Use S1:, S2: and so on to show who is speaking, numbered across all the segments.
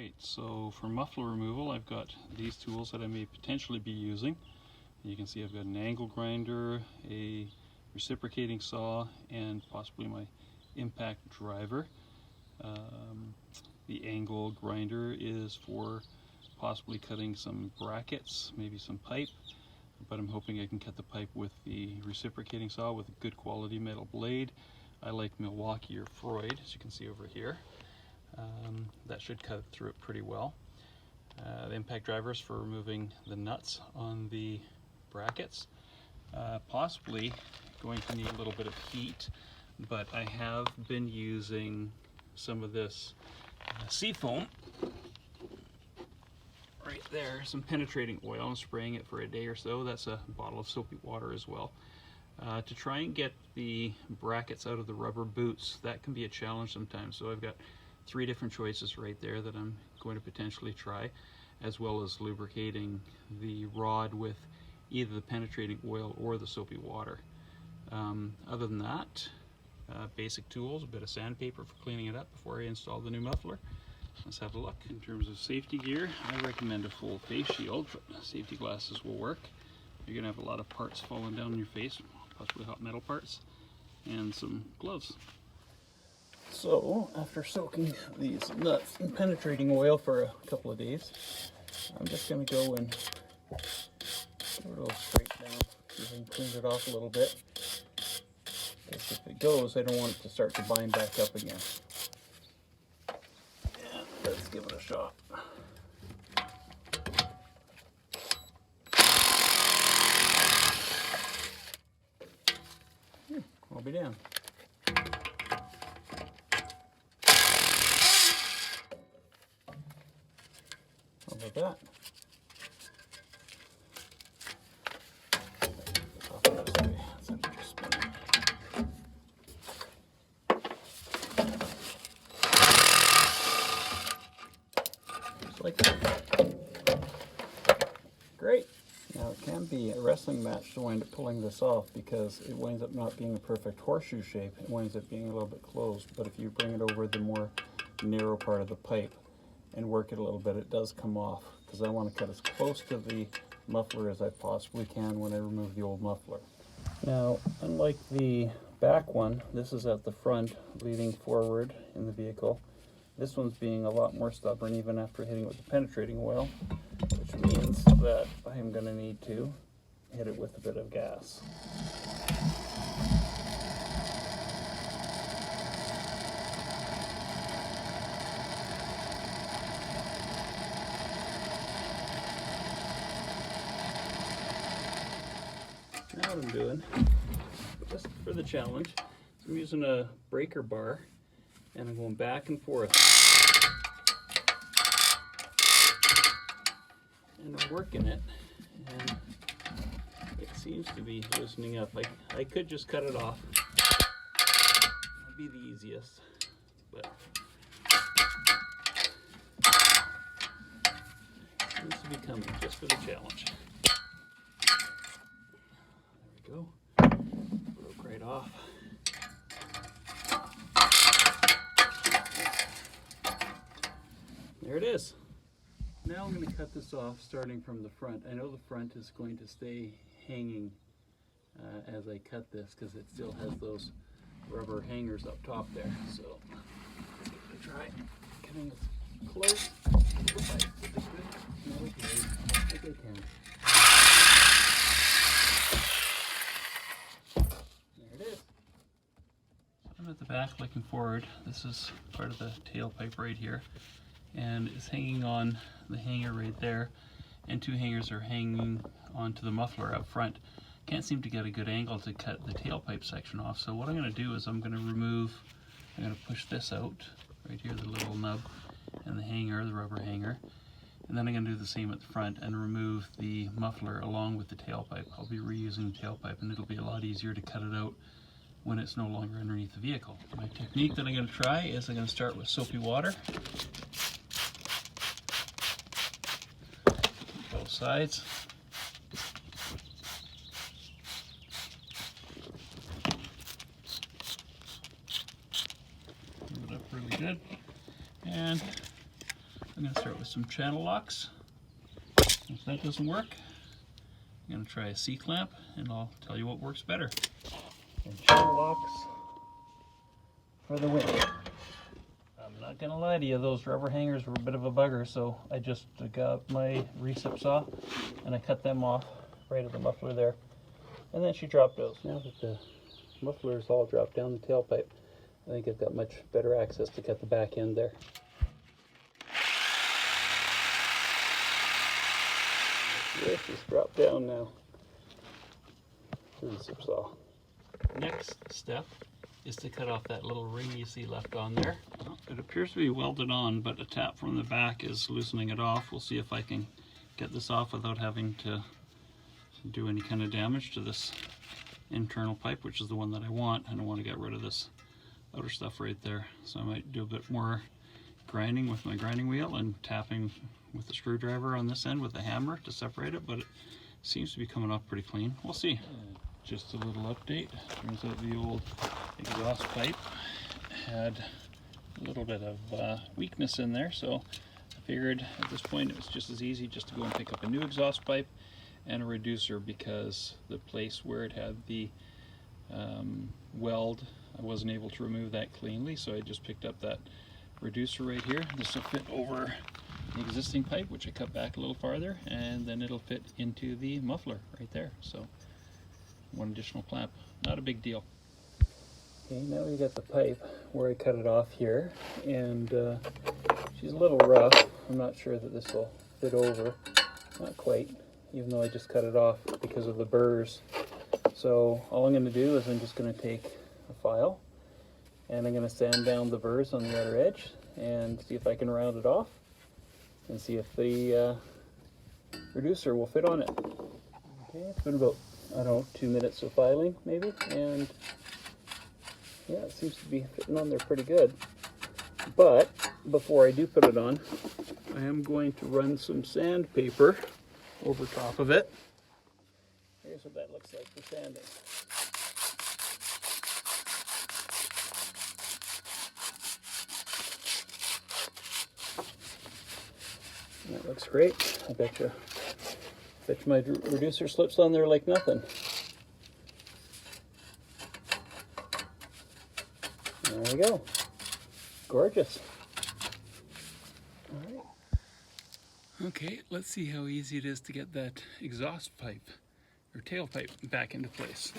S1: Alright, so for muffler removal I've got these tools that I may potentially be using. You can see I've got an angle grinder, a reciprocating saw, and possibly my impact driver. The angle grinder is for possibly cutting some brackets, maybe some pipe, but I'm hoping I can cut the pipe with the reciprocating saw with a good quality metal blade. I like Milwaukee or Freud, as you can see over here. That should cut through it pretty well. The impact driver is for removing the nuts on the brackets. Possibly going to need a little bit of heat, but I have been using some of this seafoam right there, some penetrating oil, and spraying it for a day or so. That's a bottle of soapy water as well. To try and get the brackets out of the rubber boots. That can be a challenge sometimes, so I've got 3 different choices right there that I'm going to potentially try, as well as lubricating the rod with either the penetrating oil or the soapy water. Other than that, basic tools, a bit of sandpaper for cleaning it up before I install the new muffler. Let's have a look. In terms of safety gear, I recommend a full face shield, but safety glasses will work. You're going to have a lot of parts falling down on your face, possibly hot metal parts, and some gloves. So, after soaking these nuts in penetrating oil for a couple of days, I'm just going to go and give it a little scrape down, see if I can clean it off a little bit. Because if it goes, I don't want it to start to bind back up again. And let's give it a shot. I'll be damned. How about that? Just like that. Great. Now it can be a wrestling match to wind up pulling this off because it winds up not being a perfect horseshoe shape. It winds up being a little bit closed, but if you bring it over the more narrow part of the pipe and work it a little bit, it does come off, because I want to cut as close to the muffler as I possibly can when I remove the old muffler. Now, unlike the back one, this is at the front leading forward in the vehicle. This one's being a lot more stubborn even after hitting it with the penetrating oil, which means that I am going to need to hit it with a bit of gas. Now what I'm doing, just for the challenge, is I'm using a breaker bar and I'm going back and forth. And I'm working it, and it seems to be loosening up. I could just cut it off. That'd be the easiest, but it seems to be coming just for the challenge. There we go. Broke right off. There it is. Now I'm going to cut this off starting from the front. I know the front is going to stay hanging as I cut this because it still has those rubber hangers up top there. So give it a try. Getting as close to the pipe as I could. No, I think I can. There it is. I'm at the back looking forward. This is part of the tailpipe right here, and it's hanging on the hanger right there, and 2 hangers are hanging onto the muffler up front. Can't seem to get a good angle to cut the tailpipe section off, so what I'm going to do is I'm going to push this out right here, the little nub and the hanger, the rubber hanger, and then I'm going to do the same at the front and remove the muffler along with the tailpipe. I'll be reusing the tailpipe, and it'll be a lot easier to cut it out when it's no longer underneath the vehicle. My technique that I'm going to try is I'm going to start with soapy water. Both sides. Move it up really good. And I'm going to start with some channel locks. If that doesn't work, I'm going to try a C-clamp and I'll tell you what works better. And channel locks for the win. I'm not going to lie to you, those rubber hangers were a bit of a bugger, so I just got my recip saw and I cut them off right at the muffler there. And then she dropped those. Now that the muffler's all dropped down the tailpipe, I think I've got much better access to cut the back end there. This is dropped down now. Recip saw. Next step is to cut off that little ring you see left on there. Well, it appears to be welded on, but a tap from the back is loosening it off. We'll see if I can get this off without having to do any kind of damage to this internal pipe, which is the one that I want. I don't want to get rid of this outer stuff right there. So I might do a bit more grinding with my grinding wheel and tapping with the screwdriver on this end with the hammer to separate it, but it seems to be coming off pretty clean. We'll see. Just a little update. Turns out the old exhaust pipe had a little bit of weakness in there, so I figured at this point it was just as easy just to go and pick up a new exhaust pipe and a reducer, because the place where it had the weld, I wasn't able to remove that cleanly, so I just picked up that reducer right here. This will fit over the existing pipe, which I cut back a little farther, and then it'll fit into the muffler right there. So one additional clamp, not a big deal. Okay, now we got the pipe where I cut it off here, and she's a little rough. I'm not sure that this will fit over, not quite, even though I just cut it off because of the burrs. So all I'm going to do is I'm just going to take a file and I'm going to sand down the burrs on the outer edge and see if I can round it off and see if the reducer will fit on it. Okay, it's been about, I don't know, 2 minutes of filing maybe, and yeah, it seems to be fitting on there pretty good. But before I do put it on, I am going to run some sandpaper over top of it. Here's what that looks like for sanding. That looks great. I bet you my reducer slips on there like nothing. There we go. Gorgeous. All right. Okay, let's see how easy it is to get that exhaust pipe or tailpipe back into place.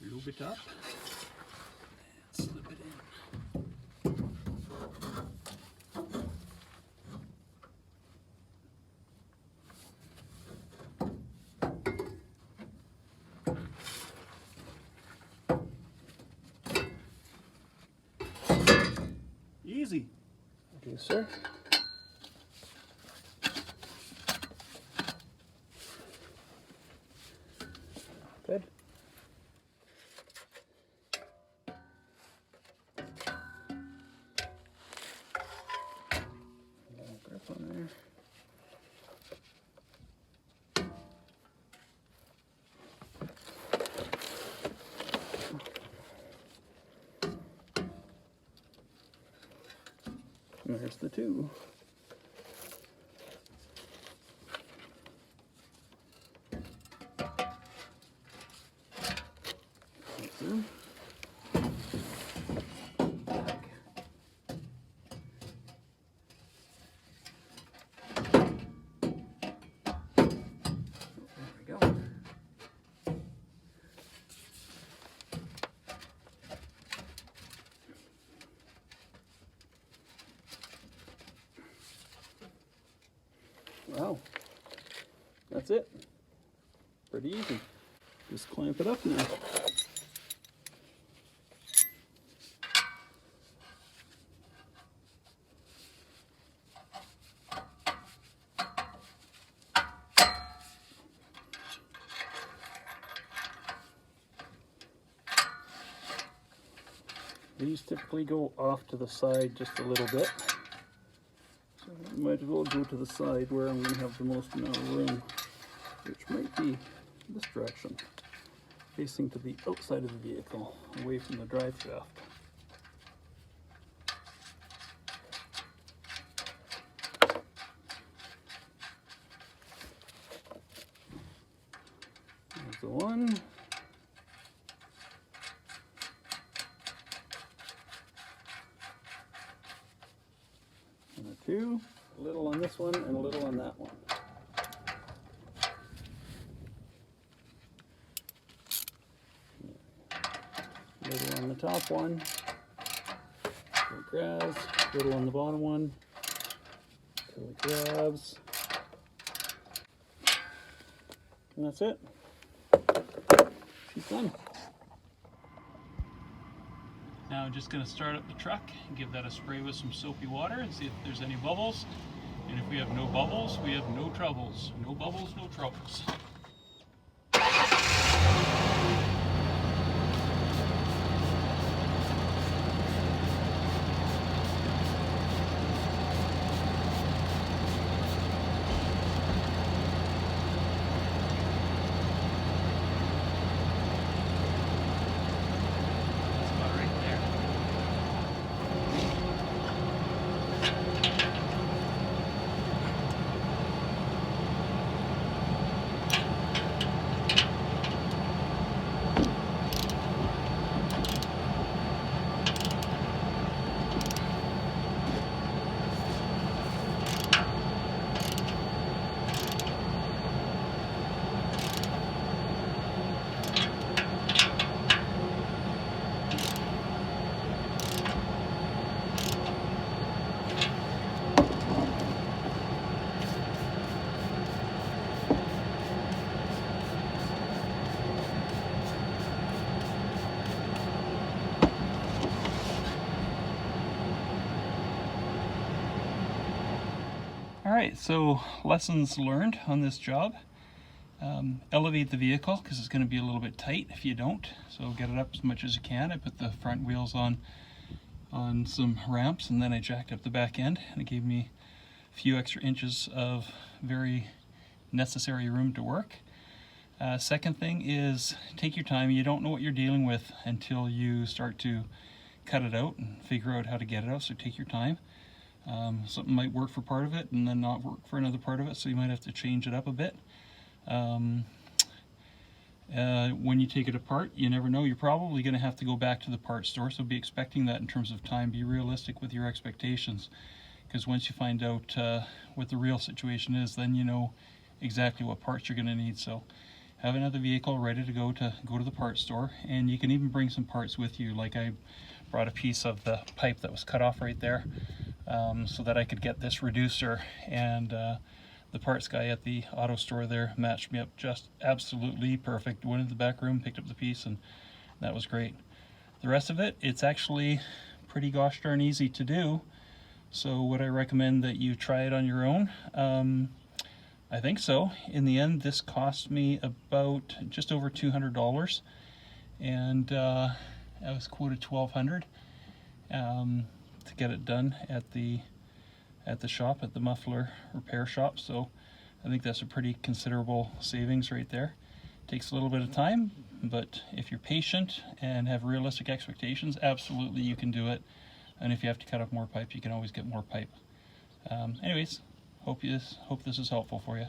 S1: Lube it up and slip it in. Easy. Reducer. Good. Grip on there. And there's the two. Wow, that's it. Pretty easy. Just clamp it up now. these typically go off to the side just a little bit. So I might as well go to the side where I'm going to have the most amount of room, which might be this direction, facing to the outside of the vehicle, away from the drive shaft. There's the one. And a two. A little on this one and a little on that one. A little on the top one. Till it grabs. A little on the bottom one. Till it grabs. And that's it. She's done. Now I'm just going to start up the truck and give that a spray with some soapy water and see if there's any bubbles. And if we have no bubbles, we have no troubles. No bubbles, no troubles. Alright, so lessons learned on this job. Elevate the vehicle because it's going to be a little bit tight if you don't. So get it up as much as you can. I put the front wheels on some ramps and then I jacked up the back end and it gave me a few extra inches of very necessary room to work. Second thing is take your time. You don't know what you're dealing with until you start to cut it out and figure out how to get it out, so take your time. Something might work for part of it and then not work for another part of it, so you might have to change it up a bit. When you take it apart, you never know, you're probably going to have to go back to the parts store, so be expecting that in terms of time. Be realistic with your expectations, because once you find out what the real situation is, then you know exactly what parts you're going to need. So have another vehicle ready to go to the parts store, and you can even bring some parts with you. Like I brought a piece of the pipe that was cut off right there, so that I could get this reducer, and the parts guy at the auto store there matched me up just absolutely perfect. Went in the back room, picked up the piece, and that was great. The rest of it, it's actually pretty gosh darn easy to do, so would I recommend that you try it on your own? I think so. In the end, this cost me about just over $200, and I was quoted $1,200 to get it done at the shop, at the Muffler repair shop. So I think that's a pretty considerable savings right there. Takes a little bit of time, but if you're patient and have realistic expectations, absolutely you can do it. And if you have to cut up more pipe, you can always get more pipe. Anyways, hope this is helpful for you.